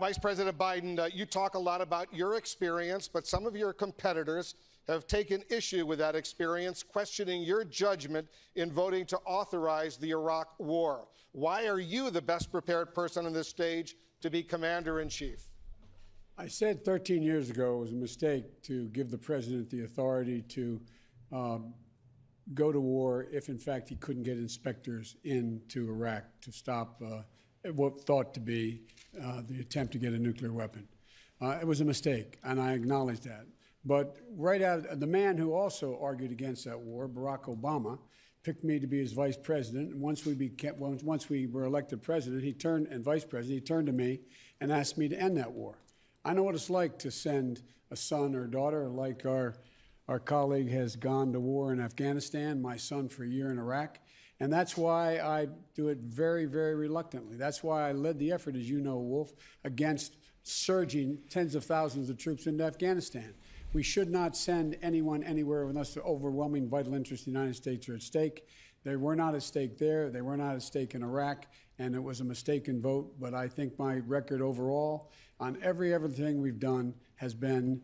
Vice President Biden, you talk a lot about your experience, but some of your competitors have taken issue with that experience, questioning your judgment in voting to authorize the Iraq war. Why are you the best prepared person on this stage to be commander-in-chief? I said 13 years ago it was a mistake to give the president the authority to go to war if, in fact, he couldn't get inspectors into Iraq to stop what thought to be the attempt to get a nuclear weapon. It was a mistake, and I acknowledge that. But right out, the man who also argued against that war, Barack Obama, picked me to be his vice president. And once we were elected president, and vice president, he turned to me and asked me to end that war. I know what it's like to send a son or daughter, like our colleague has gone to war in Afghanistan, my son for a year in Iraq. And that's why I do it very, very reluctantly. That's why I led the effort, as you know, Wolf, against surging tens of thousands of troops into Afghanistan. We should not send anyone anywhere unless the overwhelming vital interests of the United States are at stake. They were not at stake there. They were not at stake in Iraq, and it was a mistaken vote. But I think my record overall on everything we've done has been,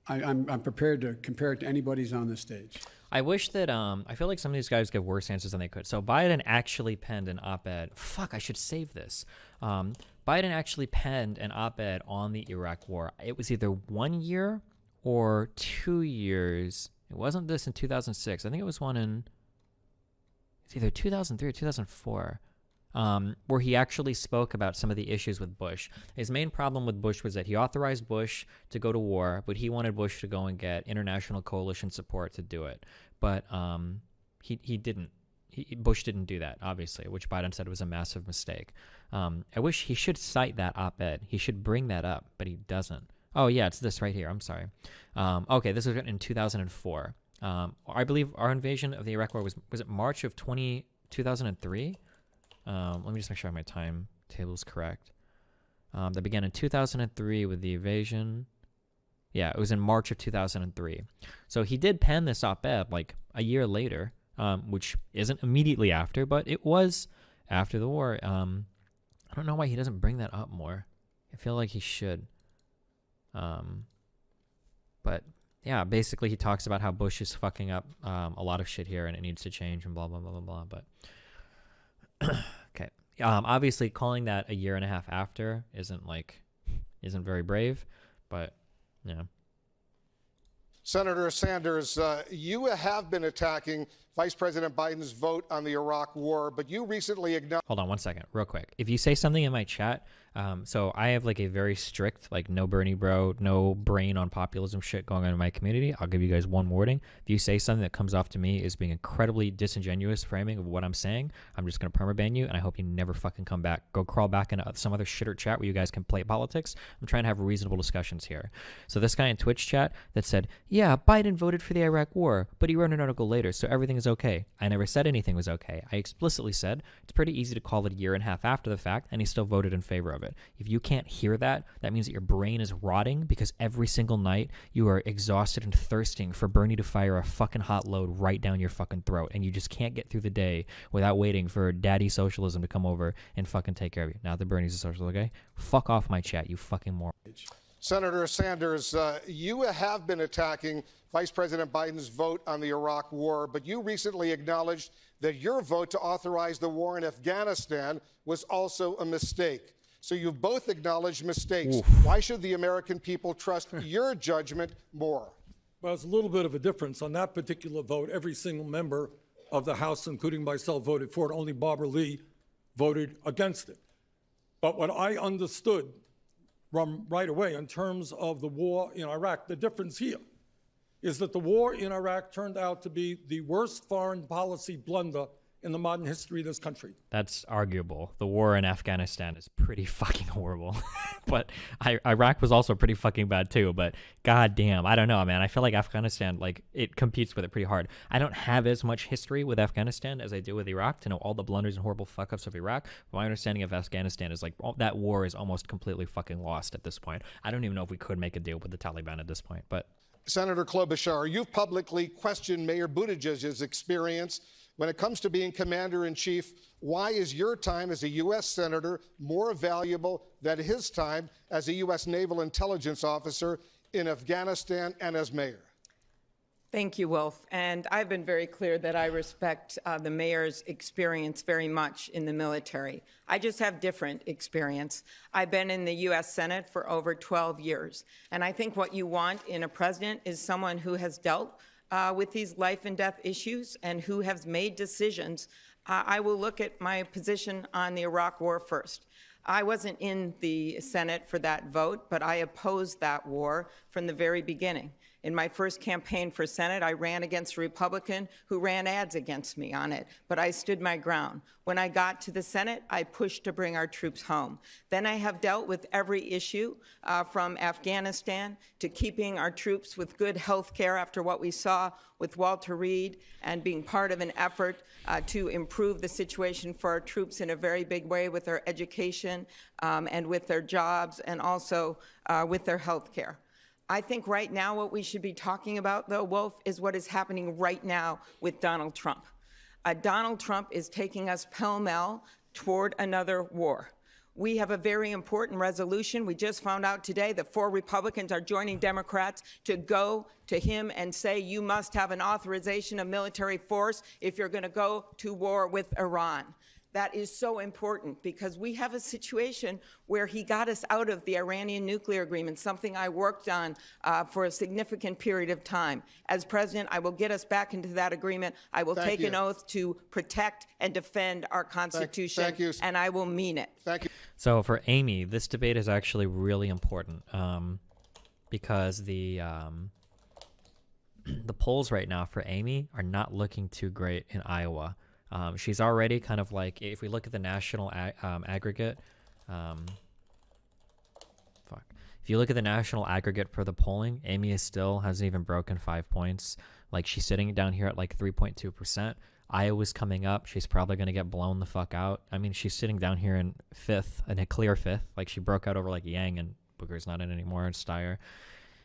I'm prepared to compare it to anybody's on this stage. I wish that, I feel like some of these guys give worse answers than they could. So Biden actually penned an op-ed. Fuck, I should save this. Biden actually penned an op-ed on the Iraq war. It was either 1 year or 2 years. It wasn't this in 2006. I think it was one in, it's either 2003 or 2004, where he actually spoke about some of the issues with Bush. His main problem with Bush was that he authorized Bush to go to war, but he wanted Bush to go and get international coalition support to do it. But he didn't. Bush didn't do that, obviously, which Biden said was a massive mistake. I wish he should cite that op-ed. He should bring that up, but he doesn't. Oh, yeah, it's this right here. I'm sorry. Okay, this was written in 2004. I believe our invasion of the Iraq war was it March of 2003? Let me just make sure my timetable is correct. That began in 2003 with the invasion. Yeah, it was in March of 2003. So he did pen this op-ed like a year later, which isn't immediately after, but it was after the war. I don't know why he doesn't bring that up more. I feel like he should. But yeah, basically he talks about how Bush is fucking up a lot of shit here and it needs to change and blah, blah, blah, blah, blah. But okay. Obviously calling that a year and a half after isn't very brave, but yeah. Senator Sanders, you have been attacking Vice President Biden's vote on the Iraq war, but you recently acknowledged... Hold on one second, real quick. If you say something in my chat, so I have like a very strict, like no Bernie bro, no brain on populism shit going on in my community. I'll give you guys one warning. If you say something that comes off to me as being incredibly disingenuous framing of what I'm saying, I'm just going to permaban you, and I hope you never fucking come back. Go crawl back into some other shitter chat where you guys can play politics. I'm trying to have reasonable discussions here. So this guy in Twitch chat that said, yeah, Biden voted for the Iraq war, but he wrote an article later, so everything is okay. I never said anything was okay. I explicitly said it's pretty easy to call it a year and a half after the fact, and he still voted in favor of it. If you can't hear that, that means that your brain is rotting because every single night you are exhausted and thirsting for Bernie to fire a fucking hot load right down your fucking throat, and you just can't get through the day without waiting for daddy socialism to come over and fucking take care of you. Now that Bernie's a socialist, okay? Fuck off my chat, you fucking moron. Senator Sanders, you have been attacking Vice President Biden's vote on the Iraq war, but you recently acknowledged that your vote to authorize the war in Afghanistan was also a mistake. So you've both acknowledged mistakes. Oof. Why should the American people trust your judgment more? Well, it's a little bit of a difference. On that particular vote, every single member of the House, including myself, voted for it. Only Barbara Lee voted against it. But what I understood from right away in terms of the war in Iraq, the difference here is that the war in Iraq turned out to be the worst foreign policy blunder in the modern history of this country. That's arguable. The war in Afghanistan is pretty fucking horrible. But Iraq was also pretty fucking bad too. But goddamn, I don't know, man. I feel like Afghanistan, like, it competes with it pretty hard. I don't have as much history with Afghanistan as I do with Iraq to know all the blunders and horrible fuck-ups of Iraq. But my understanding of Afghanistan is like that war is almost completely fucking lost at this point. I don't even know if we could make a deal with the Taliban at this point. But Senator Klobuchar, you've publicly questioned Mayor Buttigieg's experience When it comes to being commander-in-chief, why is your time as a U.S. Senator more valuable than his time as a U.S. Naval Intelligence Officer in Afghanistan and as mayor? Thank you, Wolf. And I've been very clear that I respect the mayor's experience very much in the military. I just have different experience. I've been in the U.S. Senate for over 12 years. And I think what you want in a president is someone who has dealt with these life and death issues and who has made decisions. I will look at my position on the Iraq War first. I wasn't in the Senate for that vote, but I opposed that war from the very beginning. In my first campaign for Senate, I ran against a Republican who ran ads against me on it, but I stood my ground. When I got to the Senate, I pushed to bring our troops home. Then I have dealt with every issue from Afghanistan to keeping our troops with good health care after what we saw with Walter Reed and being part of an effort to improve the situation for our troops in a very big way with their education and with their jobs and also with their health care. I think right now what we should be talking about, though, Wolf, is what is happening right now with Donald Trump. Donald Trump is taking us pell-mell toward another war. We have a very important resolution. We just found out today that 4 Republicans are joining Democrats to go to him and say, you must have an authorization of military force if you're going to go to war with Iran. That is so important because we have a situation where he got us out of the Iranian nuclear agreement, something I worked on for a significant period of time. As president, I will get us back into that agreement. I will take an oath to protect and defend our Constitution, Thank you. And I will mean it. Thank you. So for Amy, this debate is actually really important because the polls right now for Amy are not looking too great in Iowa. She's already kind of like, if we look at the national aggregate, if you look at the national aggregate for the polling, Amy still hasn't even broken 5 points. Like, she's sitting down here at like 3.2%. Iowa's coming up. She's probably going to get blown the fuck out. I mean, she's sitting down here in 5th, in a clear 5th. Like, she broke out over like Yang, and Booker's not in anymore, and Steyer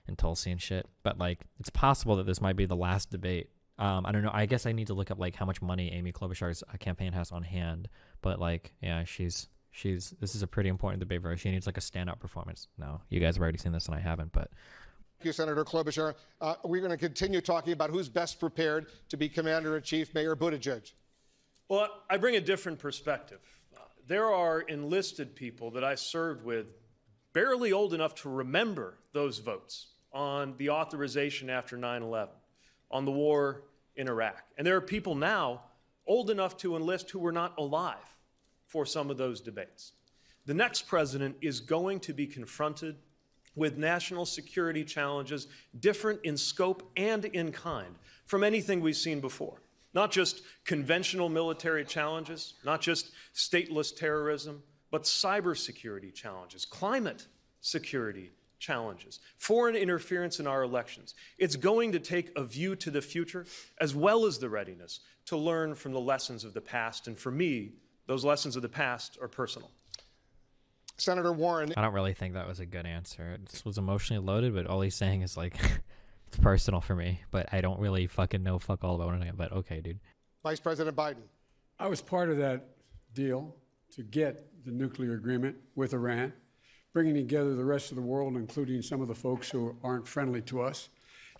and Tulsi and shit. But like, it's possible that this might be the last debate. I don't know. I guess I need to look up like how much money Amy Klobuchar's campaign has on hand. But like, yeah, this is a pretty important debate for her. She needs like a standout performance. No, you guys have already seen this and I haven't, but. Thank you, Senator Klobuchar. We're going to continue talking about who's best prepared to be commander-in-chief, Mayor Buttigieg. Well, I bring a different perspective. There are enlisted people that I served with, barely old enough to remember those votes on the authorization after 9/11. On the war in Iraq. And there are people now old enough to enlist who were not alive for some of those debates. The next president is going to be confronted with national security challenges different in scope and in kind from anything we've seen before. Not just conventional military challenges, not just stateless terrorism, but cybersecurity challenges, climate security challenges, foreign interference in our elections. It's going to take a view to the future as well as the readiness to learn from the lessons of the past. And for me, those lessons of the past are personal. Senator Warren. I don't really think that was a good answer. It was emotionally loaded, but all he's saying is like, it's personal for me, but I don't really fucking know fuck all about it. But okay, dude. Vice President Biden. I was part of that deal to get the nuclear agreement with Iran, bringing together the rest of the world, including some of the folks who aren't friendly to us.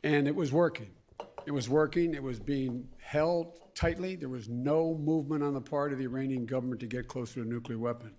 And it was working. It was working. It was being held tightly. There was no movement on the part of the Iranian government to get closer to a nuclear weapon.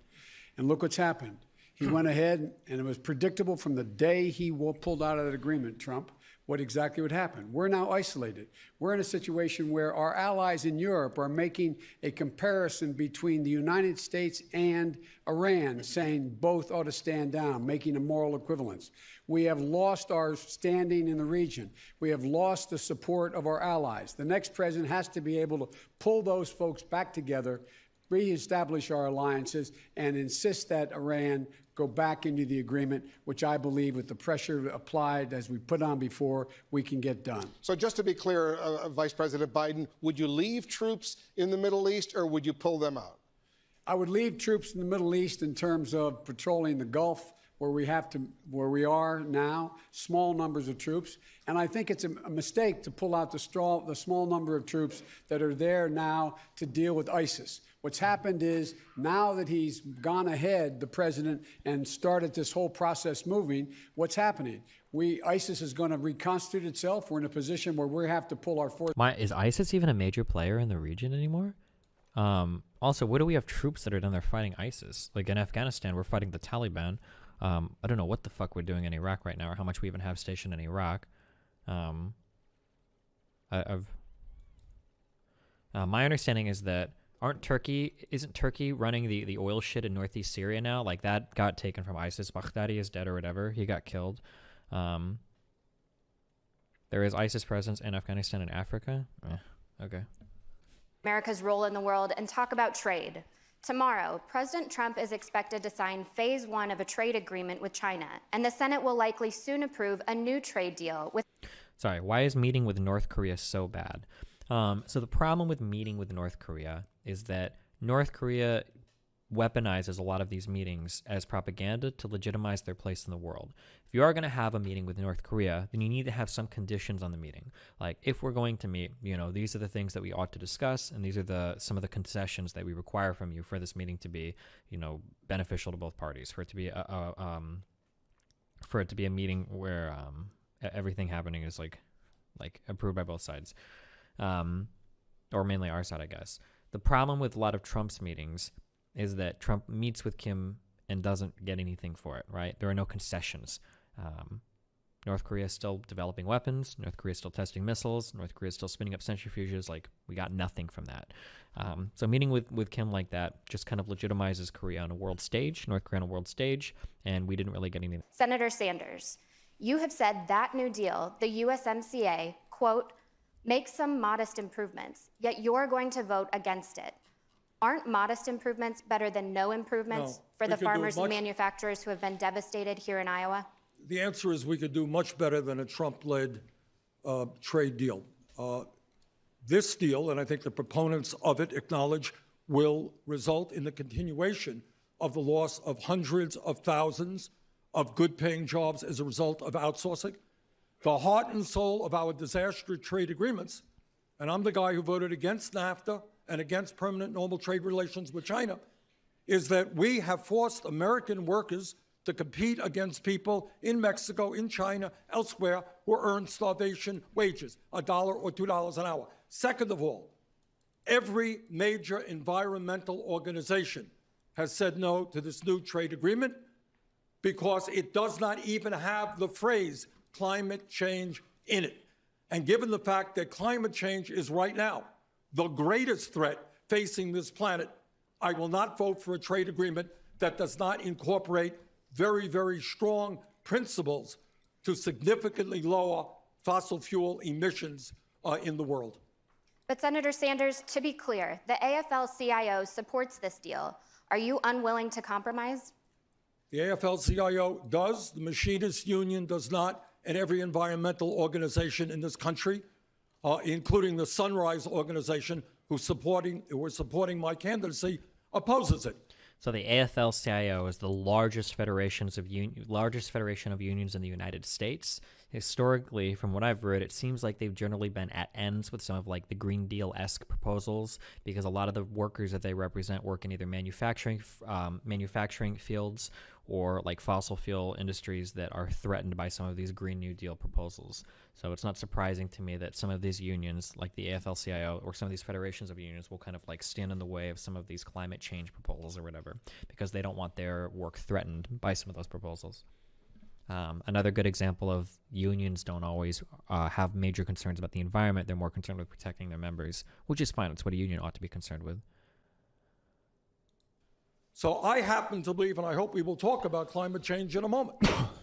And look what's happened. He went ahead, and it was predictable from the day he pulled out of that agreement, Trump, what exactly would happen. We're now isolated. We're in a situation where our allies in Europe are making a comparison between the United States and Iran, saying both ought to stand down, making a moral equivalence. We have lost our standing in the region. We have lost the support of our allies. The next president has to be able to pull those folks back together, reestablish our alliances, and insist that Iran go back into the agreement, which I believe with the pressure applied as we put on before, we can get done. So just to be clear, Vice President Biden, would you leave troops in the Middle East or would you pull them out? I would leave troops in the Middle East in terms of patrolling the Gulf, where we are now, small numbers of troops. And I think it's a mistake to pull out the small number of troops that are there now to deal with ISIS. What's happened is now that he's gone ahead, the president, and started this whole process moving, what's happening? ISIS is going to reconstitute itself. We're in a position where we have to pull our forces. Is ISIS even a major player in the region anymore? Also, where do we have troops that are down there fighting ISIS? Like in Afghanistan, we're fighting the Taliban. I don't know what the fuck we're doing in Iraq right now, or how much we even have stationed in Iraq. My understanding is that isn't Turkey running the oil shit in northeast Syria now? Like that got taken from ISIS. Baghdadi is dead or whatever. He got killed. There is ISIS presence in Afghanistan and Africa. Okay. America's role in the world and talk about trade. Tomorrow, President Trump is expected to sign phase 1 of a trade agreement with China, and the Senate will likely soon approve a new trade deal with... Sorry, why is meeting with North Korea so bad? So the problem with meeting with North Korea is that North Korea weaponizes a lot of these meetings as propaganda to legitimize their place in the world. If you are going to have a meeting with North Korea, then you need to have some conditions on the meeting. Like, if we're going to meet, these are the things that we ought to discuss, and these are some of the concessions that we require from you for this meeting to be, beneficial to both parties, for it to be a meeting where everything happening is like approved by both sides, or mainly our side, I guess. The problem with a lot of Trump's meetings is that Trump meets with Kim and doesn't get anything for it, right? There are no concessions. North Korea is still developing weapons. North Korea is still testing missiles. North Korea is still spinning up centrifuges. Like, we got nothing from that. So meeting with Kim like that just kind of legitimizes Korea on a world stage, North Korea on a world stage, and we didn't really get anything. Senator Sanders, you have said that New Deal, the USMCA, quote, makes some modest improvements, yet you're going to vote against it. Aren't modest improvements better than no improvements for the farmers and manufacturers who have been devastated here in Iowa? The answer is we could do much better than a Trump-led trade deal. This deal, and I think the proponents of it acknowledge, will result in the continuation of the loss of hundreds of thousands of good-paying jobs as a result of outsourcing. The heart and soul of our disastrous trade agreements, and I'm the guy who voted against NAFTA and against permanent normal trade relations with China, is that we have forced American workers to compete against people in Mexico, in China, elsewhere, who earn starvation wages, $1 or $2 an hour. Second of all, every major environmental organization has said no to this new trade agreement because it does not even have the phrase climate change in it. And given the fact that climate change is right now the greatest threat facing this planet, I will not vote for a trade agreement that does not incorporate very, very strong principles to significantly lower fossil fuel emissions in the world. But Senator Sanders, to be clear, the AFL-CIO supports this deal. Are you unwilling to compromise? The AFL-CIO does, the Machinists Union does not, and every environmental organization in this country, including the Sunrise Organization, who are supporting my candidacy, opposes it. So the AFL-CIO is the largest federation of unions in the United States. Historically, from what I've read, it seems like they've generally been at ends with some of like the Green Deal-esque proposals, because a lot of the workers that they represent work in either manufacturing fields or like fossil fuel industries that are threatened by some of these Green New Deal proposals. So it's not surprising to me that some of these unions, like the AFL-CIO or some of these federations of unions, will kind of like stand in the way of some of these climate change proposals or whatever, because they don't want their work threatened by some of those proposals. Another good example of unions don't always have major concerns about the environment. They're more concerned with protecting their members, which is fine. It's what a union ought to be concerned with. So I happen to believe, and I hope we will talk about climate change in a moment,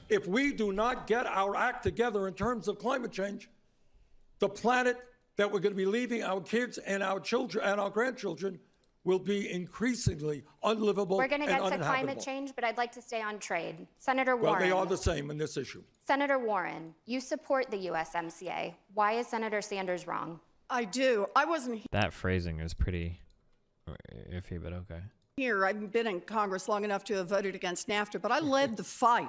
if we do not get our act together in terms of climate change, the planet that we're going to be leaving our kids and our children and our grandchildren will be increasingly unlivable and uninhabitable. We're going to get to climate change, but I'd like to stay on trade. Senator Warren. Well, they are the same in this issue. Senator Warren, you support the USMCA. Why is Senator Sanders wrong? I do. I wasn't. That phrasing is pretty iffy, but okay. Here, I've been in Congress long enough to have voted against NAFTA, but I led the fight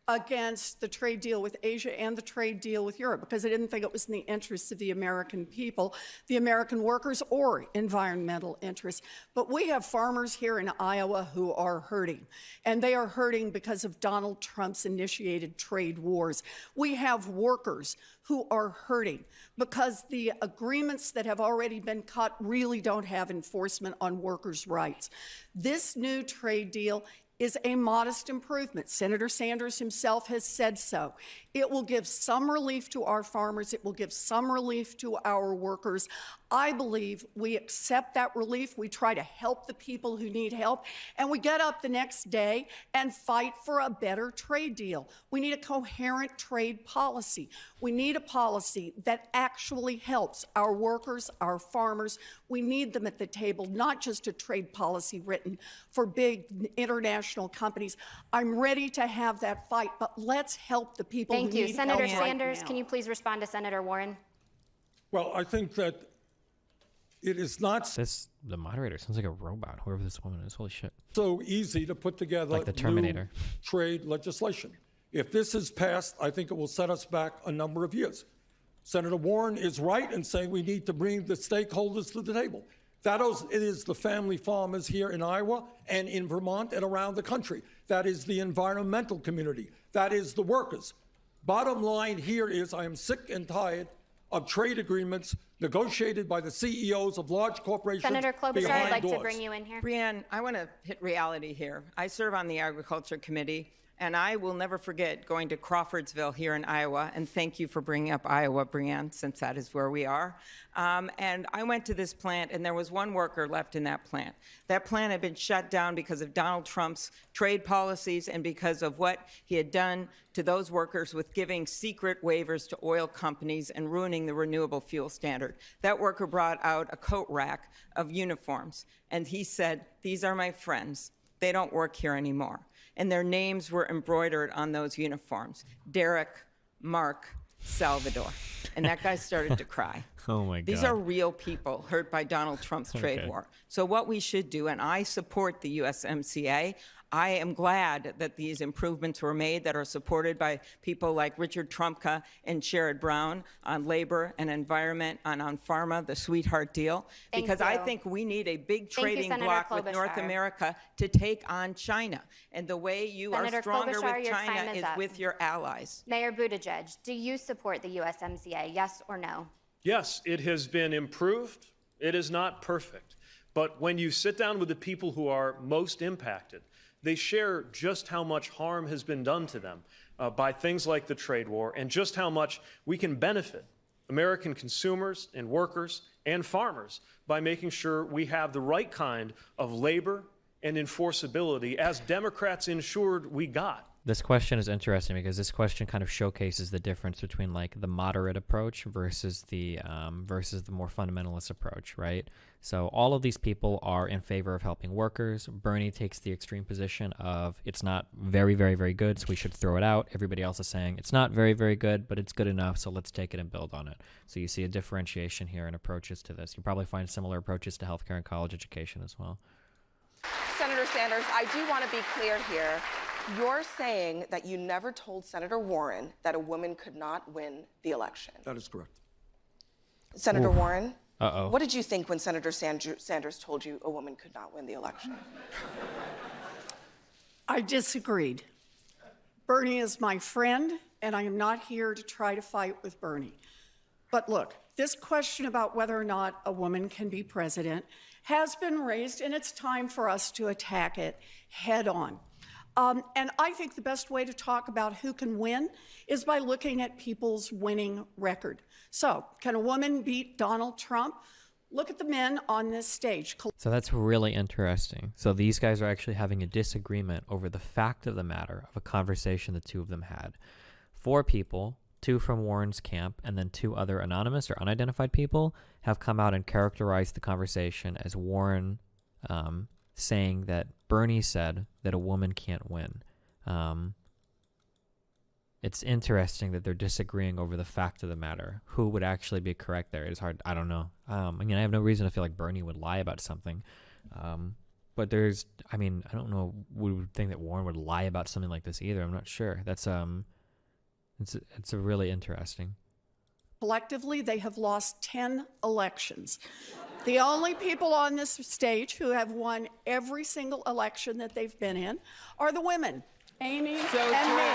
against the trade deal with Asia and the trade deal with Europe because I didn't think it was in the interests of the American people, the American workers, or environmental interests. But we have farmers here in Iowa who are hurting, and they are hurting because of Donald Trump's initiated trade wars. We have workers who are hurting because the agreements that have already been cut really don't have enforcement on workers' rights. This new trade deal is a modest improvement. Senator Sanders himself has said so. It will give some relief to our farmers. It will give some relief to our workers. I believe we accept that relief. We try to help the people who need help, and we get up the next day and fight for a better trade deal. We need a coherent trade policy. We need a policy that actually helps our workers, our farmers. We need them at the table, not just a trade policy written for big international companies. I'm ready to have that fight, but let's help the people Thank who you. need Senator help right Sanders, now. can you please respond to Senator Warren? Well, I think that it is not The moderator sounds like a robot, whoever this woman is. Holy shit. so easy to put together Like the Terminator. new trade legislation. If this is passed, I think it will set us back a number of years. Senator Warren is right in saying we need to bring the stakeholders to the table. It is the family farmers here in Iowa and in Vermont and around the country. That is the environmental community. That is the workers. Bottom line here is I am sick and tired of trade agreements negotiated by the CEOs of large corporations Senator Klobuchar, behind I'd like doors. to bring you in here. Brianne, I want to hit reality here. I serve on the Agriculture Committee, and I will never forget going to Crawfordsville here in Iowa, and thank you for bringing up Iowa, Brianne, since that is where we are. And I went to this plant, and there was one worker left in that plant. That plant had been shut down because of Donald Trump's trade policies and because of what he had done to those workers with giving secret waivers to oil companies and ruining the renewable fuel standard. That worker brought out a coat rack of uniforms, and he said, "These are my friends. They don't work here anymore." And their names were embroidered on those uniforms. Derek, Mark, Salvador. And that guy started to cry. Oh my God. These are real people hurt by Donald Trump's trade war. So what we should do, and I support the USMCA, I am glad that these improvements were made that are supported by people like Richard Trumka and Sherrod Brown on labor and environment and on pharma, the sweetheart deal, Thank because I you. think we need a big Thank you, trading Senator bloc with North Klobuchar. America to take on China. And the way you Senator are stronger Klobuchar, with your time China is is up. with your allies. Mayor Buttigieg, do you support the USMCA, yes or no? Yes, it has been improved. It is not perfect. But when you sit down with the people who are most impacted, they share just how much harm has been done to them by things like the trade war and just how much we can benefit American consumers and workers and farmers by making sure we have the right kind of labor and enforceability as Democrats ensured we got. This question is interesting because this question kind of showcases the difference between like the moderate approach versus the more fundamentalist approach, right? So all of these people are in favor of helping workers. Bernie takes the extreme position of it's not very, very, very good, so we should throw it out. Everybody else is saying it's not very, very good, but it's good enough, so let's take it and build on it. So you see a differentiation here in approaches to this. You probably find similar approaches to healthcare and college education as well. Senator Sanders, I do want to be clear here. You're saying that you never told Senator Warren that a woman could not win the election. That is correct. Senator Warren, Uh-oh. what did you think when Senator Sanders told you a woman could not win the election? I disagreed. Bernie is my friend, and I am not here to try to fight with Bernie. But look, this question about whether or not a woman can be president has been raised, and it's time for us to attack it head on. And I think the best way to talk about who can win is by looking at people's winning record. So, can a woman beat Donald Trump? Look at the men on this stage. So that's really interesting. So these guys are actually having a disagreement over the fact of the matter of a conversation the two of them had. 4 people, 2 from Warren's camp, and then 2 other anonymous or unidentified people have come out and characterized the conversation as Warren saying that Bernie said that a woman can't win. It's interesting that they're disagreeing over the fact of the matter. Who would actually be correct there is hard. I don't know. I mean, I have no reason to feel like Bernie would lie about something. But I mean, I don't know. We would think that Warren would lie about something like this either. I'm not sure. That's it's a really interesting. Collectively, they have lost 10 elections. The only people on this stage who have won every single election that they've been in are the women, Amy and me.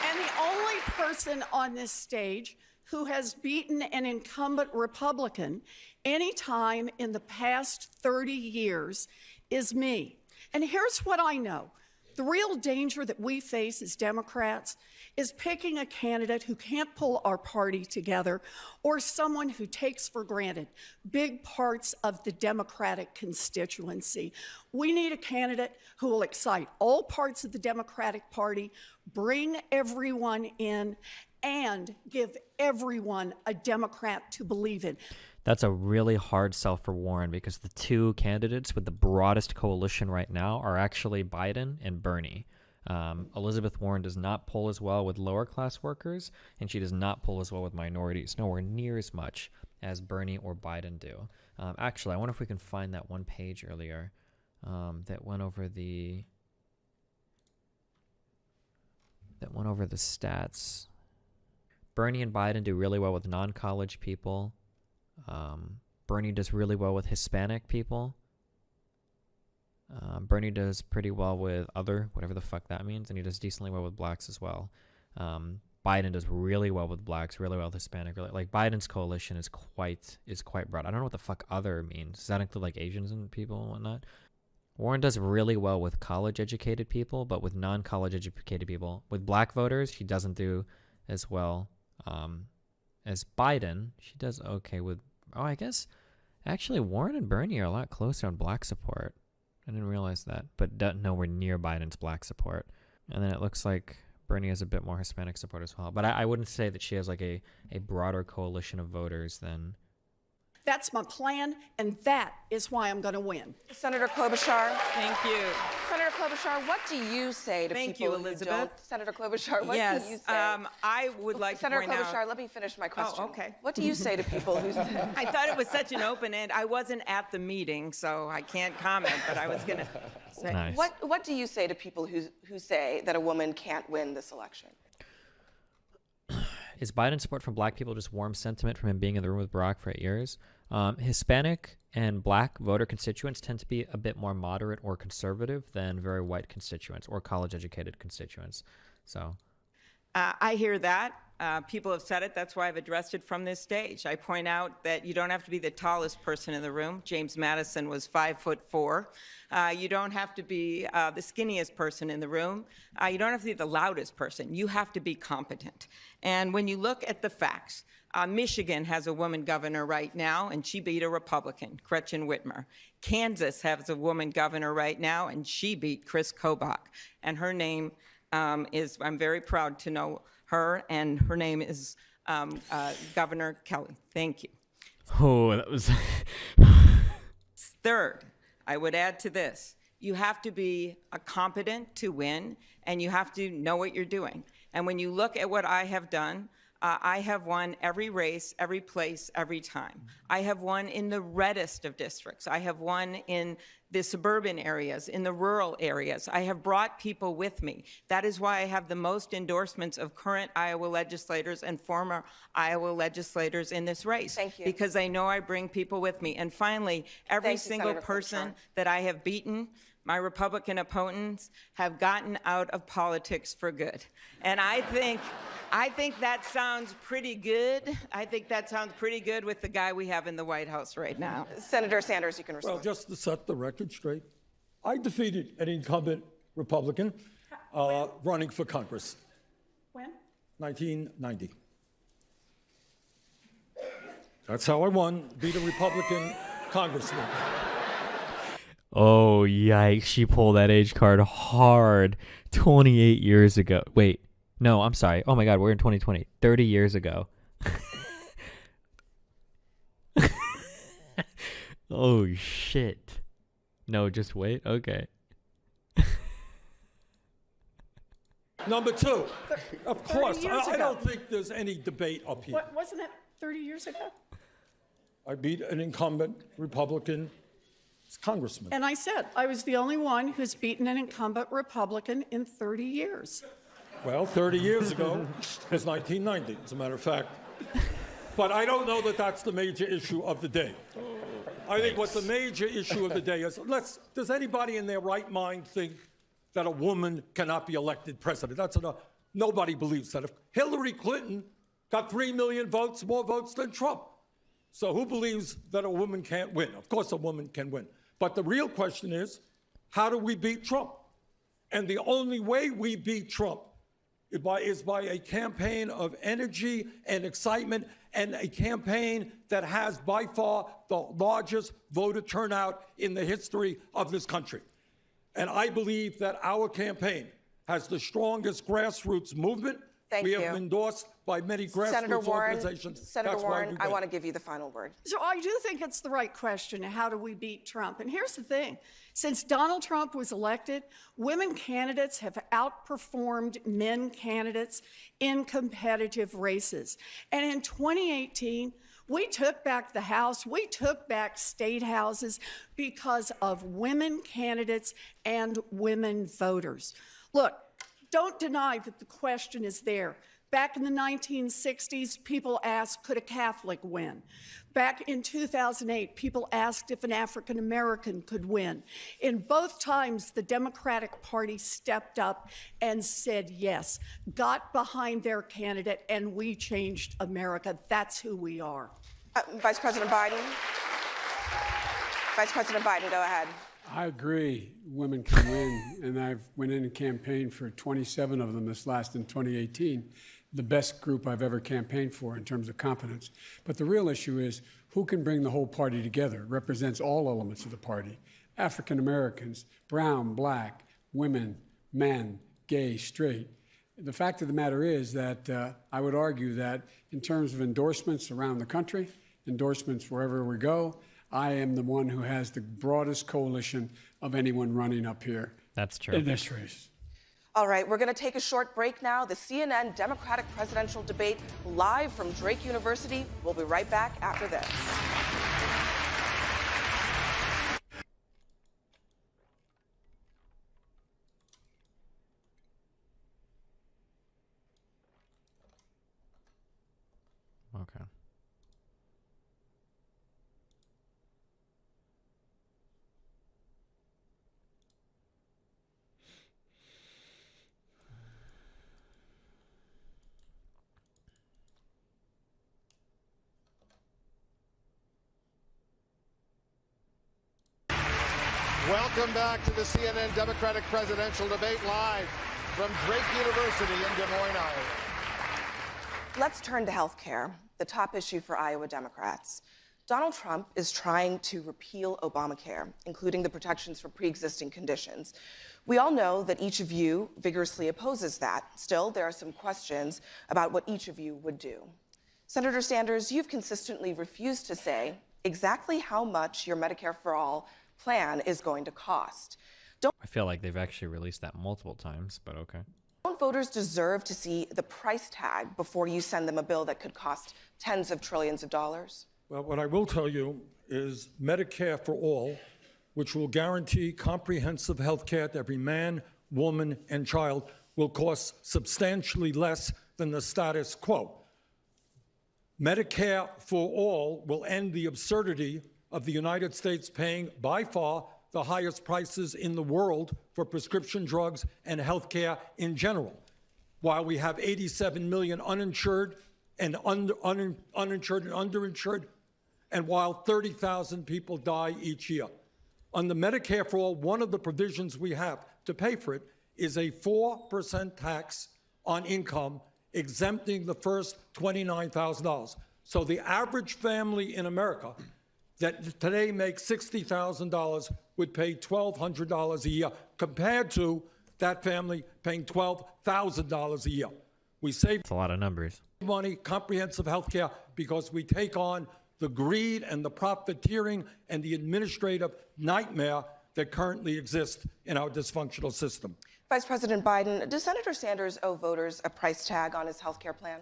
And the only person on this stage who has beaten an incumbent Republican any time in the past 30 years is me. And here's what I know. The real danger that we face as Democrats is picking a candidate who can't pull our party together or someone who takes for granted big parts of the Democratic constituency. We need a candidate who will excite all parts of the Democratic Party, bring everyone in, and give everyone a Democrat to believe in. That's a really hard sell for Warren because the two candidates with the broadest coalition right now are actually Biden and Bernie. Elizabeth Warren does not poll as well with lower class workers, and she does not poll as well with minorities, nowhere near as much as Bernie or Biden do. Actually, I wonder if we can find that one page earlier that went over the stats. Bernie and Biden do really well with non-college people. Bernie does really well with Hispanic people. Bernie does pretty well with other, whatever the fuck that means, and he does decently well with blacks as well. Biden does really well with blacks, really well with Hispanic. Like Biden's coalition is quite broad. I don't know what the fuck other means. Does that include like Asians and people and whatnot? Warren does really well with college-educated people, but with non-college educated people, with black voters, she doesn't do as well as Biden. She does okay with. Oh, I guess actually Warren and Bernie are a lot closer on black support. I didn't realize that, but nowhere near Biden's black support. And then it looks like Bernie has a bit more Hispanic support as well. But I wouldn't say that she has like a broader coalition of voters than. That's my plan, and that is why I'm going to win. Senator Klobuchar. Thank you. Senator Klobuchar, what do you say to Thank people you, Elizabeth. who don't? Senator Klobuchar, what do you say? I would like Senator to point Klobuchar, out. let me finish my question. okay. What do you say to people who say? I thought it was such an open end. I wasn't at the meeting, so I can't comment, but I was going to say. Nice. What do you say to people who say that a woman can't win this election? Is Biden's support from black people just warm sentiment from him being in the room with Barack for 8 years? Hispanic and black voter constituents tend to be a bit more moderate or conservative than very white constituents or college-educated constituents. So, I hear that. People have said it. That's why I've addressed it from this stage. I point out that you don't have to be the tallest person in the room. James Madison was 5'4". You don't have to be the skinniest person in the room. You don't have to be the loudest person. You have to be competent. And when you look at the facts, Michigan has a woman governor right now, and she beat a Republican, Gretchen Whitmer. Kansas has a woman governor right now, and she beat Chris Kobach. And her name is, I'm very proud to know her, and her name is Governor Kelly. Thank you. oh, that was. Third, I would add to this, you have to be competent to win, and you have to know what you're doing. And when you look at what I have done, I have won every race, every place, every time. I have won in the reddest of districts. I have won in the suburban areas, in the rural areas. I have brought people with me. That is why I have the most endorsements of current Iowa legislators and former Iowa legislators in this race. Thank you. Because I know I bring people with me. And finally, every Thank you, single Senator person Klobuchar. that I have beaten, my Republican opponents, have gotten out of politics for good. And I think that sounds pretty good. I think that sounds pretty good with the guy we have in the White House right now. Senator Sanders, you can Well, respond. just to set the record straight, I defeated an incumbent Republican running for Congress, When? 1990. That's how I won, beat a Republican congressman. Oh, yikes. She pulled that age card hard 28 years ago. Wait, no, I'm sorry. Oh my God, we're in 2020. 30 years ago. Oh, shit. No, just wait. Okay. Number two, of course, 30 years I ago. don't think there's any debate up here. What, wasn't it 30 years ago? I beat an incumbent Republican congressman. And I said, I was the only one who's beaten an incumbent Republican in 30 years. Well, 30 years ago was 1990, as a matter of fact. But I don't know that that's the major issue of the day. I think what the major issue of the day is, does anybody in their right mind think that a woman cannot be elected president? Nobody believes that. If Hillary Clinton got 3 million votes, more votes than Trump. So who believes that a woman can't win? Of course a woman can win. But the real question is, how do we beat Trump? And the only way we beat Trump is by a campaign of energy and excitement, and a campaign that has by far the largest voter turnout in the history of this country. And I believe that our campaign has the strongest grassroots movement. Thank we you. have been endorsed by many Senator grassroots Warren, organizations. Senator That's why Warren, we I win. want to give you the final word. So I do think it's the right question, how do we beat Trump? And here's the thing. Since Donald Trump was elected, women candidates have outperformed men candidates in competitive races. And in 2018, we took back the House, we took back state houses because of women candidates and women voters. Look, don't deny that the question is there. Back in the 1960s, people asked, could a Catholic win? Back in 2008, people asked if an African American could win. In both times, the Democratic Party stepped up and said yes, got behind their candidate, and we changed America. That's who we are. Vice President Biden. Vice President Biden, go ahead. I agree, women can win, and I've went in and campaigned for 27 of them this last in 2018, the best group I've ever campaigned for in terms of competence. But the real issue is who can bring the whole party together, represents all elements of the party, African Americans, brown, black, women, men, gay, straight. The fact of the matter is that I would argue that in terms of endorsements around the country, endorsements wherever we go, I am the one who has the broadest coalition of anyone running up here. That's true. In this race. All right, we're going to take a short break now. The CNN Democratic presidential debate live from Drake University. We'll be right back after this. Okay. Welcome back to the CNN Democratic presidential debate live from Drake University in Des Moines, Iowa. Let's turn to health care, the top issue for Iowa Democrats. Donald Trump is trying to repeal Obamacare, including the protections for pre-existing conditions. We all know that each of you vigorously opposes that. Still, there are some questions about what each of you would do. Senator Sanders, you've consistently refused to say exactly how much your Medicare for All plan is going to cost. I feel like they've actually released that multiple times, but okay. Don't voters deserve to see the price tag before you send them a bill that could cost tens of trillions of dollars? Well, what I will tell you is Medicare for All, which will guarantee comprehensive health care to every man, woman, and child, will cost substantially less than the status quo. Medicare for All will end the absurdity of the United States paying by far the highest prices in the world for prescription drugs and health care in general, while we have 87 million uninsured and underinsured, and while 30,000 people die each year. Under Medicare for All, one of the provisions we have to pay for it is a 4% tax on income, exempting the first $29,000. So the average family in America that today makes $60,000 would pay $1,200 a year, compared to that family paying $12,000 a year. We save It's a lot of numbers. money, comprehensive health care, because we take on the greed and the profiteering and the administrative nightmare that currently exists in our dysfunctional system. Vice President Biden, does Senator Sanders owe voters a price tag on his health care plan?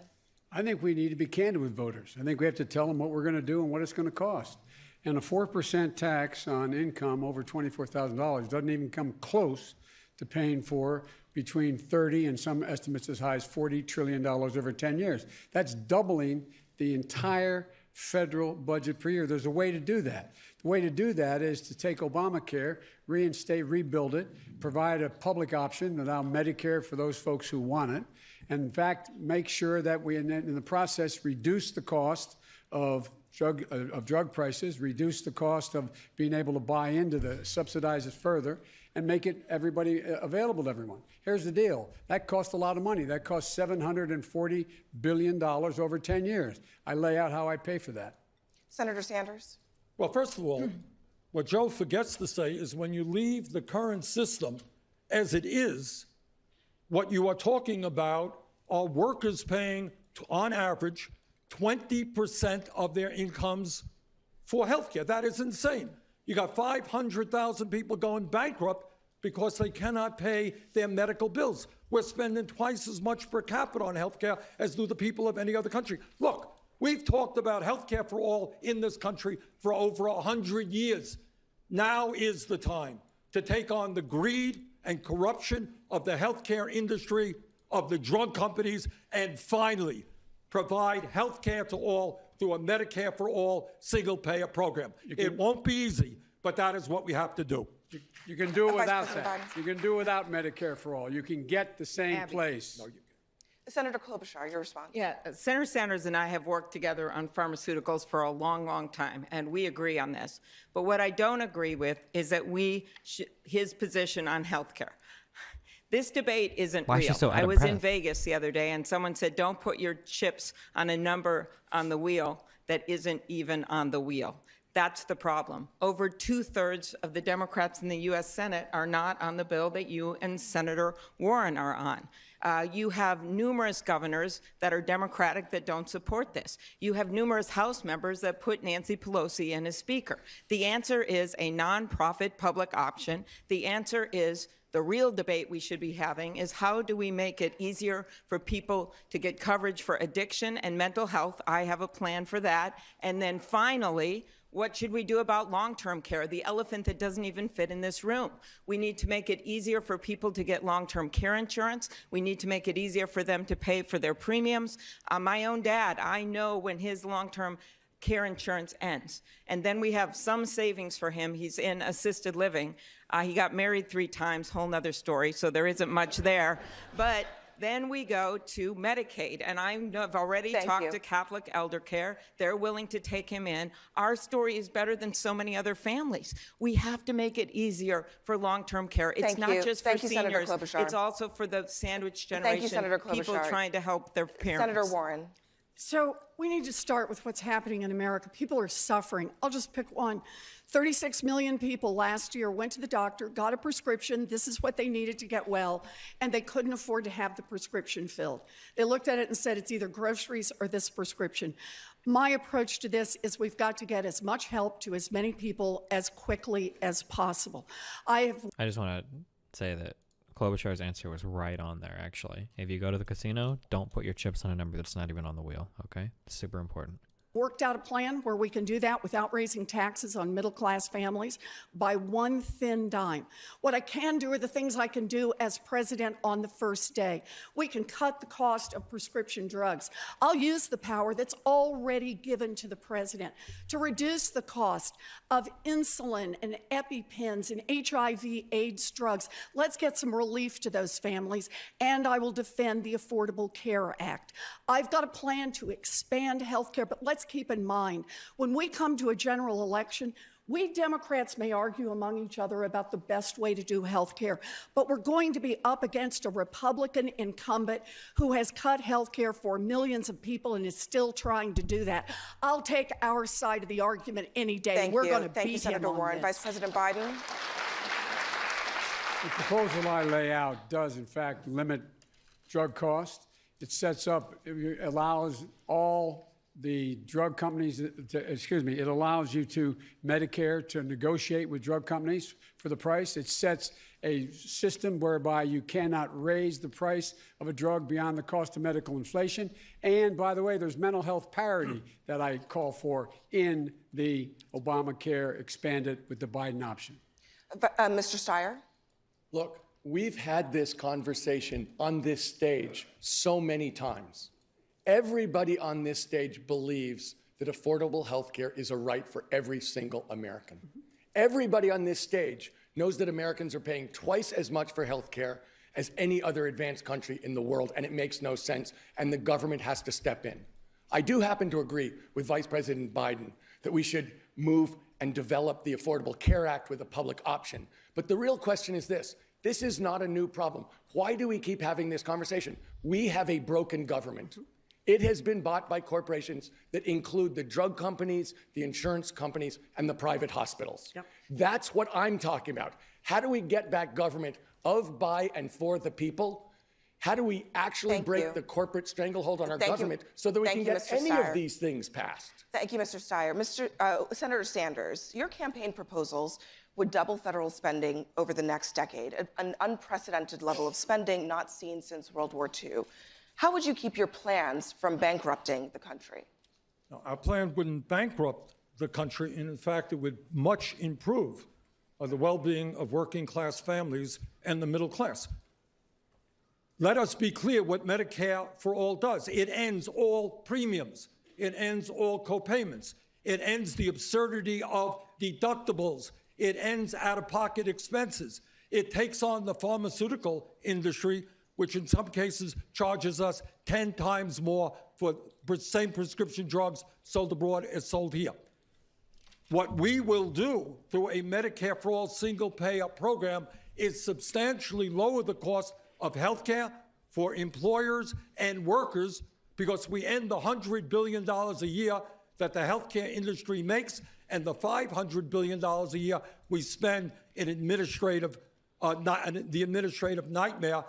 I think we need to be candid with voters. I think we have to tell them what we're going to do and what it's going to cost. And a 4% tax on income over $24,000 doesn't even come close to paying for between 30 and some estimates as high as $40 trillion over 10 years. That's doubling the entire federal budget per year. There's a way to do that. The way to do that is to take Obamacare, reinstate, rebuild it, provide a public option, allow Medicare for those folks who want it, and in fact, make sure that we, in the process, reduce the cost of drug prices, reduce the cost of being able to buy into subsidize it further, and make it everybody available to everyone. Here's the deal. That costs a lot of money. That costs $740 billion over 10 years. I lay out how I pay for that. Senator Sanders? Well, first of all, what Joe forgets to say is when you leave the current system as it is, what you are talking about are workers paying, on average, 20% of their incomes for health care. That is insane. You got 500,000 people going bankrupt because they cannot pay their medical bills. We're spending twice as much per capita on health care as do the people of any other country. Look, we've talked about health care for all in this country for over 100 years. Now is the time to take on the greed and corruption of the healthcare industry, of the drug companies, and finally provide health care to all through a Medicare for all single-payer program. It won't be easy, but that is what we have to do. You can do it without that. You can do it without Medicare for all. You can get the same place. No, you Senator Klobuchar, your response. Yeah, Senator Sanders and I have worked together on pharmaceuticals for a long, long time, and we agree on this. But what I don't agree with is that his position on health care. This debate isn't Why is real. she so out I of was breath? in Vegas the other day, and someone said, don't put your chips on a number on the wheel that isn't even on the wheel. That's the problem. Over 2/3 of the Democrats in the U.S. Senate are not on the bill that you and Senator Warren are on. You have numerous governors that are Democratic that don't support this. You have numerous House members that put Nancy Pelosi in as Speaker. The answer is a nonprofit public option. The answer is the real debate we should be having is how do we make it easier for people to get coverage for addiction and mental health? I have a plan for that. And then finally, what should we do about long-term care, the elephant that doesn't even fit in this room? We need to make it easier for people to get long-term care insurance. We need to make it easier for them to pay for their premiums. My own dad, I know when his long-term care insurance ends. And then we have some savings for him. He's in assisted living. He got married 3 times, whole nother story, so there isn't much there. But then we go to Medicaid, and I've already talked to Catholic Elder Care. They're willing to take him in. Our story is better than so many other families. We have to make it easier for long-term care. It's not just for seniors. It's also for the sandwich generation, people trying to help their parents. Senator Warren. So we need to start with what's happening in America. People are suffering. I'll just pick one. 36 million people last year went to the doctor, got a prescription. This is what they needed to get well, and they couldn't afford to have the prescription filled. They looked at it and said, it's either groceries or this prescription. My approach to this is we've got to get as much help to as many people as quickly as possible. I just want to say that Klobuchar's answer was right on there, actually. If you go to the casino, don't put your chips on a number that's not even on the wheel, okay? It's super important. Worked out a plan where we can do that without raising taxes on middle-class families by one thin dime. What I can do are the things I can do as president on the first day. We can cut the cost of prescription drugs. I'll use the power that's already given to the president to reduce the cost of insulin and EpiPens and HIV/AIDS drugs. Let's get some relief to those families, and I will defend the Affordable Care Act. I've got a plan to expand health care, but let's keep in mind, when we come to a general election, we Democrats may argue among each other about the best way to do health care, but we're going to be up against a Republican incumbent who has cut health care for millions of people and is still trying to do that. I'll take our side of the argument any day. We're going to beat him Senator Warren. on this. Vice President Biden. The proposal I lay out does, in fact, limit drug costs. It allows all the drug companies, it allows you to Medicare to negotiate with drug companies for the price. It sets a system whereby you cannot raise the price of a drug beyond the cost of medical inflation. And by the way, there's mental health parity that I call for in the Obamacare expanded with the Biden option. Mr. Steyer? Look, we've had this conversation on this stage so many times. Everybody on this stage believes that affordable health care is a right for every single American. Everybody on this stage knows that Americans are paying twice as much for health care as any other advanced country in the world, and it makes no sense, and the government has to step in. I do happen to agree with Vice President Biden that we should move and develop the Affordable Care Act with a public option. But the real question is this. This is not a new problem. Why do we keep having this conversation? We have a broken government. It has been bought by corporations that include the drug companies, the insurance companies, and the private hospitals. Yep. That's what I'm talking about. How do we get back government of, by, and for the people? How do we actually break the corporate stranglehold on our government so that we can get any of these things passed? Thank you, Mr. Steyer. Senator Sanders, your campaign proposals would double federal spending over the next decade, an unprecedented level of spending not seen since World War II. How would you keep your plans from bankrupting the country? No, our plan wouldn't bankrupt the country, and in fact, it would much improve the well-being of working-class families and the middle class. Let us be clear what Medicare for All does. It ends all premiums. It ends all co-payments. It ends the absurdity of deductibles. It ends out-of-pocket expenses. It takes on the pharmaceutical industry, which in some cases charges us 10 times more for the same prescription drugs sold abroad as sold here. What we will do through a Medicare for All single-payer program is substantially lower the cost of health care for employers and workers, because we end the $100 billion a year that the healthcare industry makes and the $500 billion a year we spend in the administrative nightmare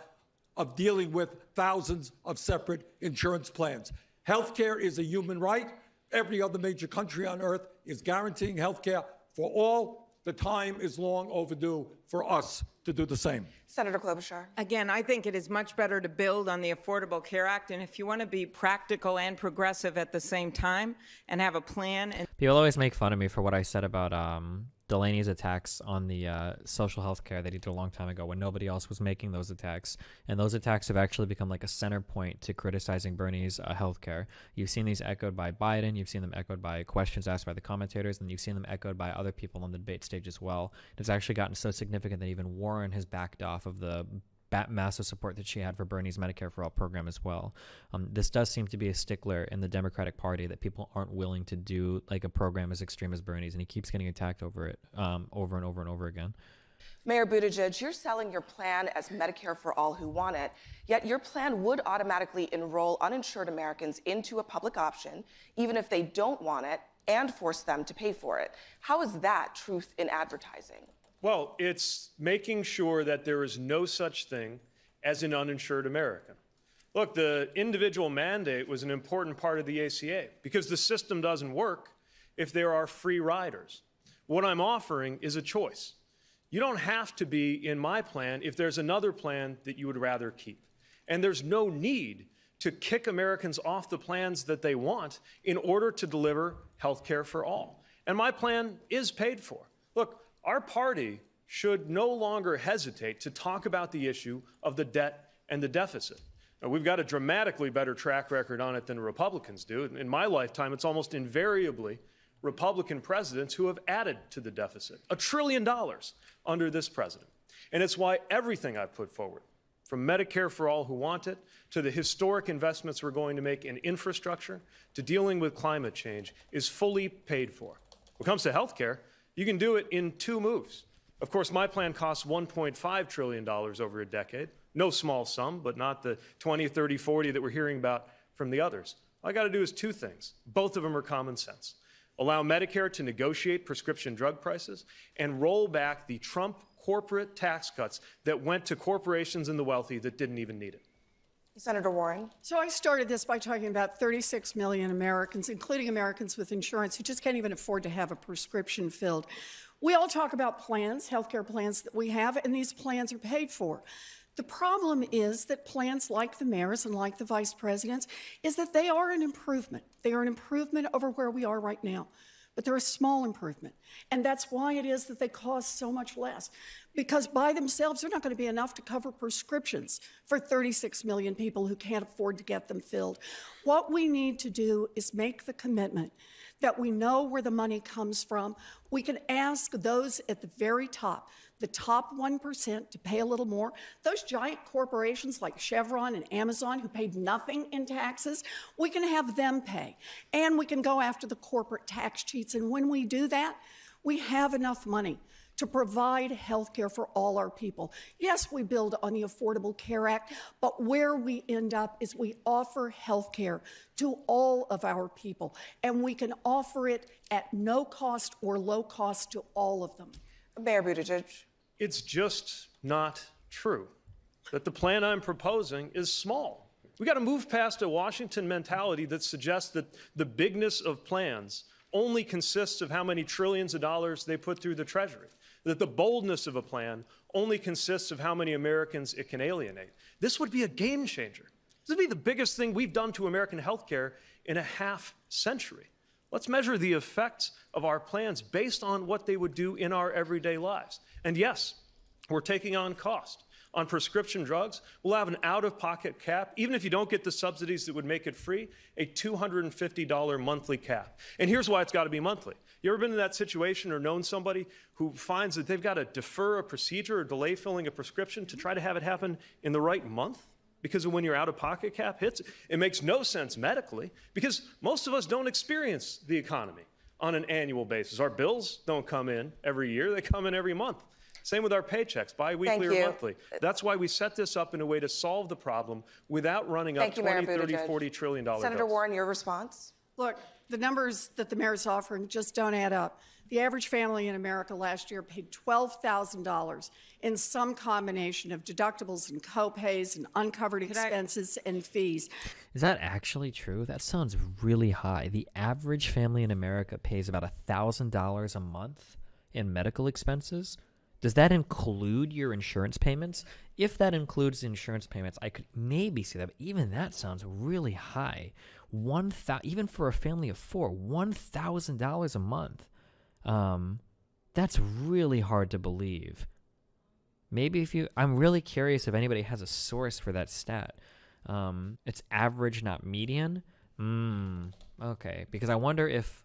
of dealing with thousands of separate insurance plans. Healthcare is a human right. Every other major country on earth is guaranteeing healthcare for all. The time is long overdue for us to do the same. Senator Klobuchar. Again, I think it is much better to build on the Affordable Care Act, and if you want to be practical and progressive at the same time and have a plan. And people always make fun of me for what I said about Delaney's attacks on the social health care that he did a long time ago when nobody else was making those attacks. And those attacks have actually become like a center point to criticizing Bernie's health care. You've seen these echoed by Biden. You've seen them echoed by questions asked by the commentators. And you've seen them echoed by other people on the debate stage as well. It's actually gotten so significant that even Warren has backed off of the massive support that she had for Bernie's Medicare for All program as well. This does seem to be a stickler in the Democratic Party that people aren't willing to do like a program as extreme as Bernie's, and he keeps getting attacked over it over and over and over again. Mayor Buttigieg, you're selling your plan as Medicare for All who want it, yet your plan would automatically enroll uninsured Americans into a public option, even if they don't want it, and force them to pay for it. How is that truth in advertising? Well, it's making sure that there is no such thing as an uninsured American. Look, the individual mandate was an important part of the ACA because the system doesn't work if there are free riders. What I'm offering is a choice. You don't have to be in my plan if there's another plan that you would rather keep. And there's no need to kick Americans off the plans that they want in order to deliver health care for all. And my plan is paid for. Look, our party should no longer hesitate to talk about the issue of the debt and the deficit. Now, we've got a dramatically better track record on it than Republicans do. In my lifetime, it's almost invariably Republican presidents who have added to the deficit, $1 trillion under this president. And it's why everything I've put forward, from Medicare for All who want it, to the historic investments we're going to make in infrastructure, to dealing with climate change, is fully paid for. When it comes to health care, you can do it in 2 moves. Of course, my plan costs $1.5 trillion over a decade. No small sum, but not the 20, 30, 40 that we're hearing about from the others. All I got to do is 2 things. Both of them are common sense. Allow Medicare to negotiate prescription drug prices and roll back the Trump corporate tax cuts that went to corporations and the wealthy that didn't even need it. Senator Warren. So I started this by talking about 36 million Americans, including Americans with insurance, who just can't even afford to have a prescription filled. We all talk about plans, healthcare plans that we have, and these plans are paid for. The problem is that plans like the mayor's and like the vice president's is that they are an improvement. They are an improvement over where we are right now, but they're a small improvement. And that's why it is that they cost so much less, because by themselves, they're not going to be enough to cover prescriptions for 36 million people who can't afford to get them filled. What we need to do is make the commitment that we know where the money comes from. We can ask those at the very top, the top 1%, to pay a little more. Those giant corporations like Chevron and Amazon who paid nothing in taxes, we can have them pay. And we can go after the corporate tax cheats. And when we do that, we have enough money to provide health care for all our people. Yes, we build on the Affordable Care Act, but where we end up is we offer health care to all of our people, and we can offer it at no cost or low cost to all of them. Mayor Buttigieg. It's just not true that the plan I'm proposing is small. We got to move past a Washington mentality that suggests that the bigness of plans only consists of how many trillions of dollars they put through the Treasury, that the boldness of a plan only consists of how many Americans it can alienate. This would be a game changer. This would be the biggest thing we've done to American healthcare in a half century. Let's measure the effects of our plans based on what they would do in our everyday lives. And yes, we're taking on cost. On prescription drugs, we'll have an out-of-pocket cap, even if you don't get the subsidies that would make it free, a $250 monthly cap. And here's why it's got to be monthly. You ever been in that situation or known somebody who finds that they've got to defer a procedure or delay filling a prescription to try to have it happen in the right month? Because of when your out-of-pocket cap hits, it makes no sense medically, because most of us don't experience the economy on an annual basis. Our bills don't come in every year, they come in every month. Same with our paychecks, bi-weekly or monthly. That's why we set this up in a way to solve the problem without running up 20, 30, 40 trillion dollar Senator bills. Warren, your response? Look, the numbers that the mayor's offering just don't add up. The average family in America last year paid $12,000 in some combination of deductibles and co-pays and uncovered expenses and fees. Is that actually true? That sounds really high. The average family in America pays about $1,000 a month in medical expenses. Does that include your insurance payments? If that includes insurance payments, I could maybe see that, but even that sounds really high. Even for a family of four, $1,000 a month. That's really hard to believe. Maybe I'm really curious if anybody has a source for that stat. It's average, not median. Okay, because I wonder if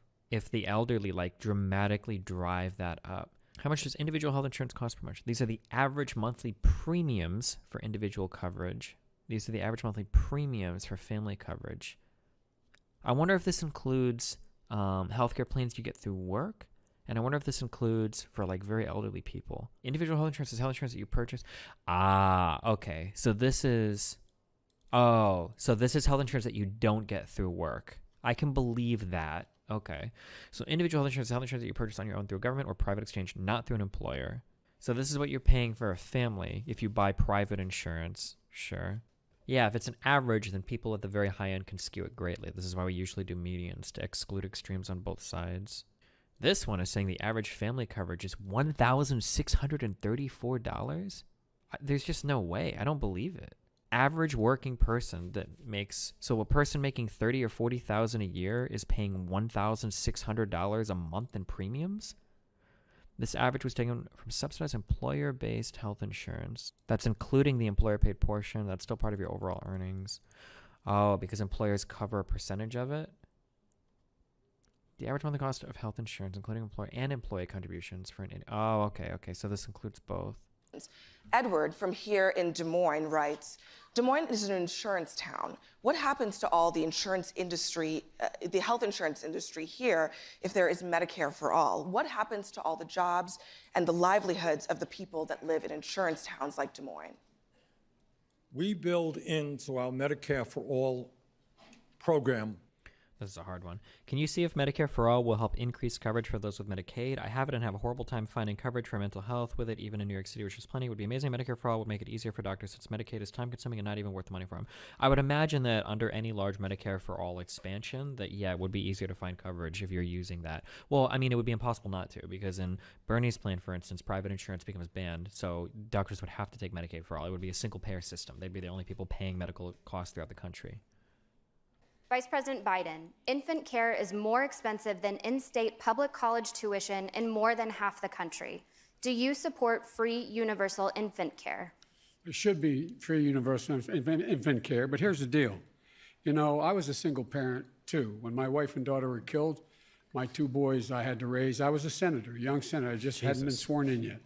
the elderly dramatically drive that up. How much does individual health insurance cost per month? These are the average monthly premiums for individual coverage. These are the average monthly premiums for family coverage. I wonder if this includes healthcare plans you get through work. And I wonder if this includes for very elderly people. Individual health insurance is health insurance that you purchase. Okay. So this is health insurance that you don't get through work. I can believe that. Okay. So individual health insurance is health insurance that you purchase on your own through a government or private exchange, not through an employer. So this is what you're paying for a family if you buy private insurance. Sure. Yeah, if it's an average, then people at the very high end can skew it greatly. This is why we usually do medians, to exclude extremes on both sides. This one is saying the average family coverage is $1,634. There's just no way. I don't believe it. Average working person a person making $30,000 or $40,000 a year is paying $1,600 a month in premiums? This average was taken from subsidized employer-based health insurance. That's including the employer-paid portion. That's still part of your overall earnings. Oh, because employers cover a percentage of it? The average monthly cost of health insurance, including employer and employee contributions for okay. So this includes both. Edward from here in Des Moines writes, Des Moines is an insurance town. What happens to all the insurance industry, the health insurance industry here if there is Medicare for all? What happens to all the jobs and the livelihoods of the people that live in insurance towns like Des Moines? We build into our Medicare for all program This is a hard one. Can you see if Medicare for All will help increase coverage for those with Medicaid? I have it and have a horrible time finding coverage for mental health with it, even in New York City, which is plenty. It would be amazing. Medicare for All would make it easier for doctors since Medicaid is time-consuming and not even worth the money for them. I would imagine that under any large Medicare for All expansion, that, yeah, it would be easier to find coverage if you're using that. Well, I mean, it would be impossible not to, because in Bernie's plan, for instance, private insurance becomes banned, so doctors would have to take Medicaid for All. It would be a single-payer system. They'd be the only people paying medical costs throughout the country. Vice President Biden, infant care is more expensive than in-state public college tuition in more than half the country. Do you support free universal infant care? There should be free universal infant care, but here's the deal. You know, I was a single parent, too. When my wife and daughter were killed, my 2 boys I had to raise, I was a senator, a young senator. I just hadn't been sworn in yet.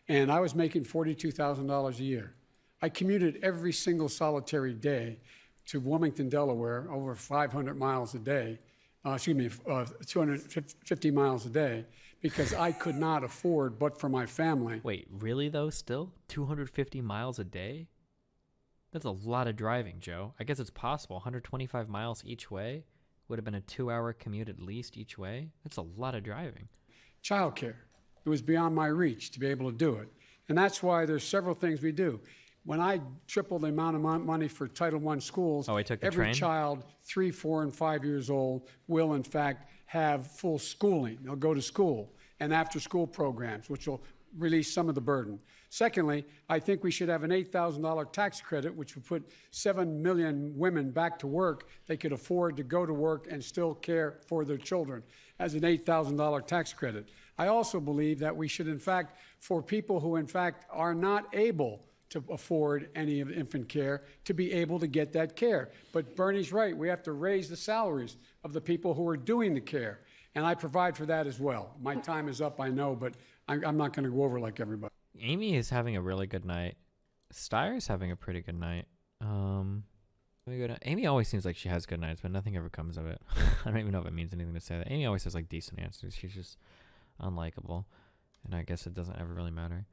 And I was making $42,000 a year. I commuted every single solitary day to Wilmington, Delaware, over 500 miles a day, 250 miles a day, because I could not afford, but for my family. Wait, really though, still? 250 miles a day? That's a lot of driving, Joe. I guess it's possible. 125 miles each way would have been a 2-hour commute at least each way. That's a lot of driving. Childcare. It was beyond my reach to be able to do it. And that's why there's several things we do. When I tripled the amount of money for Title I schools, every child 3, 4, and 5 years old will, in fact, have full schooling. They'll go to school and after-school programs, which will release some of the burden. Secondly, I think we should have an $8,000 tax credit, which would put 7 million women back to work. They could afford to go to work and still care for their children as an $8,000 tax credit. I also believe that we should, in fact, for people who, in fact, are not able to afford any of infant care, to be able to get that care. But Bernie's right. We have to raise the salaries of the people who are doing the care. And I provide for that as well. My time is up, I know, but I'm not going to go over like everybody. Amy is having a really good night. Steyer's having a pretty good night. Amy always seems like she has good nights, but nothing ever comes of it. I don't even know if it means anything to say that. Amy always has like decent answers. She's just unlikable. And I guess it doesn't ever really matter.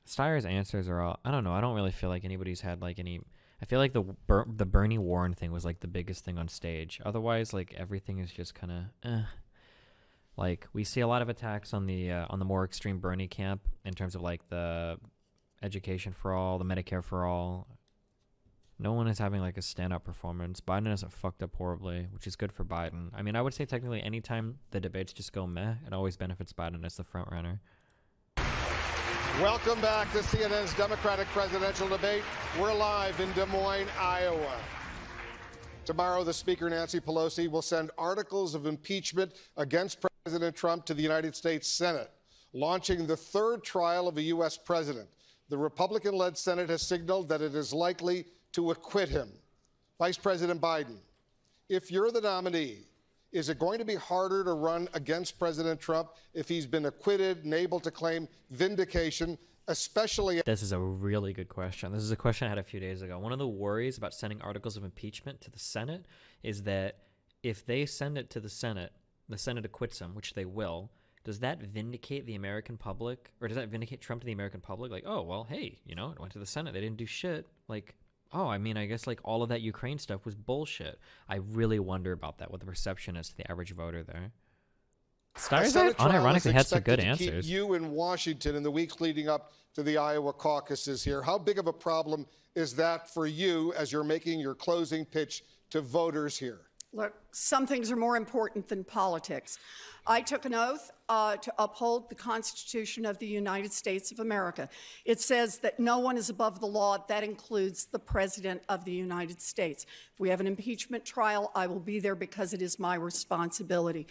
Steyer's answers are all, I don't know, I don't really feel like anybody's had like any, I feel like the Bernie Warren thing was like the biggest thing on stage. Otherwise, like everything is just kind of Like we see a lot of attacks on the more extreme Bernie camp in terms of like the education for all, the Medicare for all. No one is having like a stand-up performance. Biden hasn't fucked up horribly, which is good for Biden. I mean, I would say technically anytime the debates just go meh, it always benefits Biden as the front runner. Welcome back to CNN's Democratic presidential debate. We're live in Des Moines, Iowa. Tomorrow, the Speaker, Nancy Pelosi, will send articles of impeachment against President Trump to the United States Senate, launching the 3rd trial of a U.S. president. The Republican-led Senate has signaled that it is likely to acquit him. Vice President Biden, if you're the nominee, is it going to be harder to run against President Trump if he's been acquitted and able to claim vindication, especially... This is a really good question. This is a question I had a few days ago. One of the worries about sending articles of impeachment to the Senate is that if they send it to the Senate acquits him, which they will, does that vindicate the American public? Or does that vindicate Trump to the American public? Like, oh, well, hey, you know, it went to the Senate. They didn't do shit. Like... oh, I mean, I guess like all of that Ukraine stuff was bullshit. I really wonder about that, what the perception is to the average voter there. Steyer's unironically had some good answers. Keep you in Washington in the weeks leading up to the Iowa caucuses here. How big of a problem is that for you as you're making your closing pitch to voters here? Look, some things are more important than politics. I took an oath to uphold the Constitution of the United States of America. It says that no one is above the law. That includes the President of the United States. If we have an impeachment trial, I will be there because it is my responsibility.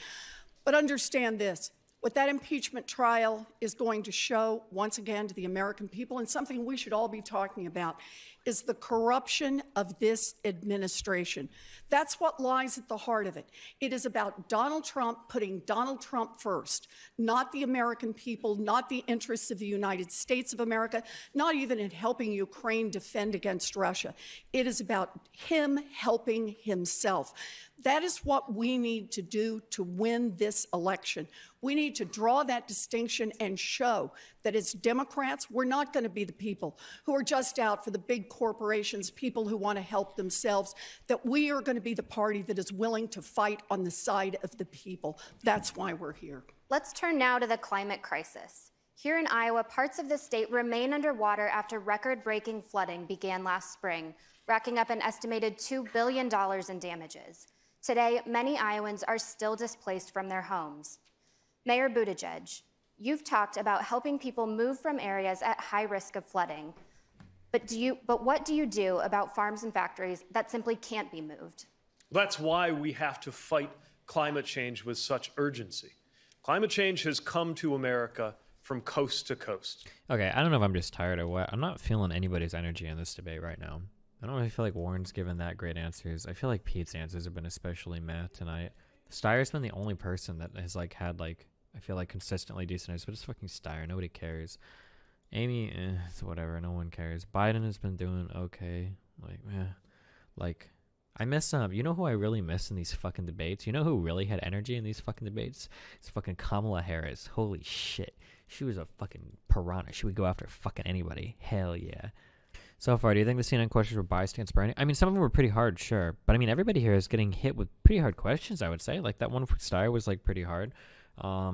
But understand this. What that impeachment trial is going to show, once again, to the American people, and something we should all be talking about, is the corruption of this administration. That's what lies at the heart of it. It is about Donald Trump putting Donald Trump first, not the American people, not the interests of the United States of America, not even in helping Ukraine defend against Russia. It is about him helping himself. That is what we need to do to win this election. We need to draw that distinction and show that as Democrats, we're not going to be the people who are just out for the big corporations, people who want to help themselves, that we are going to be the party that is willing to fight on the side of the people. That's why we're here. Let's turn now to the climate crisis. Here in Iowa, parts of the state remain underwater after record-breaking flooding began last spring, racking up an estimated $2 billion in damages. Today, many Iowans are still displaced from their homes. Mayor Buttigieg, you've talked about helping people move from areas at high risk of flooding. But what do you do about farms and factories that simply can't be moved? That's why we have to fight climate change with such urgency. Climate change has come to America from coast to coast. Okay, I don't know if I'm just tired or what. I'm not feeling anybody's energy in this debate right now. I don't really feel like Warren's given that great answers. I feel like Pete's answers have been especially meh tonight. Steyer's been the only person that has like had like, I feel like consistently decent answers, but it's fucking Steyer. Nobody cares. Amy, it's whatever. No one cares. Biden has been doing okay. Like, like, I miss you know who I really miss in these fucking debates? You know who really had energy in these fucking debates? It's fucking Kamala Harris. Holy shit. She was a fucking piranha. She would go after fucking anybody. Hell yeah. So far, do you think the CNN questions were biased against Bernie? I mean, some of them were pretty hard, sure. But I mean, everybody here is getting hit with pretty hard questions, I would say. Like, that one for Steyer was, like, pretty hard. I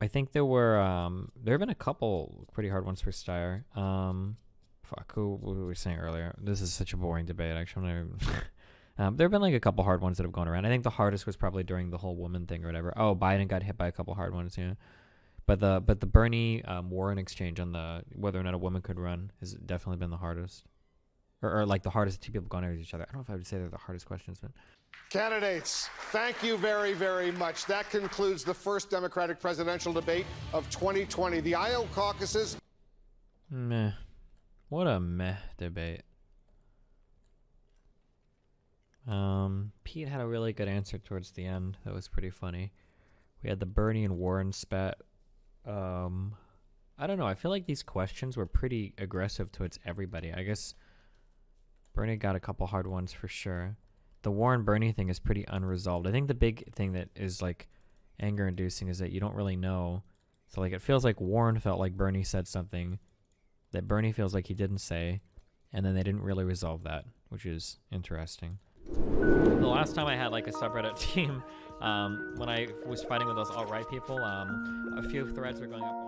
think there have been a couple pretty hard ones for Steyer. Who were we saying earlier? This is such a boring debate, actually. I'm not even there have been, like, a couple hard ones that have gone around. I think the hardest was probably during the whole woman thing or whatever. Oh, Biden got hit by a couple hard ones, yeah. But the Bernie Warren exchange on the whether or not a woman could run has definitely been the hardest, or like the hardest two people going at each other. I don't know if I would say they're the hardest questions, but Candidates, thank you very, very much. That concludes the first Democratic presidential debate of 2020. The Iowa caucuses. Meh. What a meh debate. Pete had a really good answer towards the end. That was pretty funny. We had the Bernie and Warren spat. I don't know. I feel like these questions were pretty aggressive towards everybody. I guess Bernie got a couple hard ones for sure. The Warren-Bernie thing is pretty unresolved. I think the big thing that is like anger-inducing is that you don't really know. So like it feels like Warren felt like Bernie said something that Bernie feels like he didn't say, and then they didn't really resolve that, which is interesting. The last time I had like a subreddit team, when I was fighting with those alt-right people, a few threads were going up.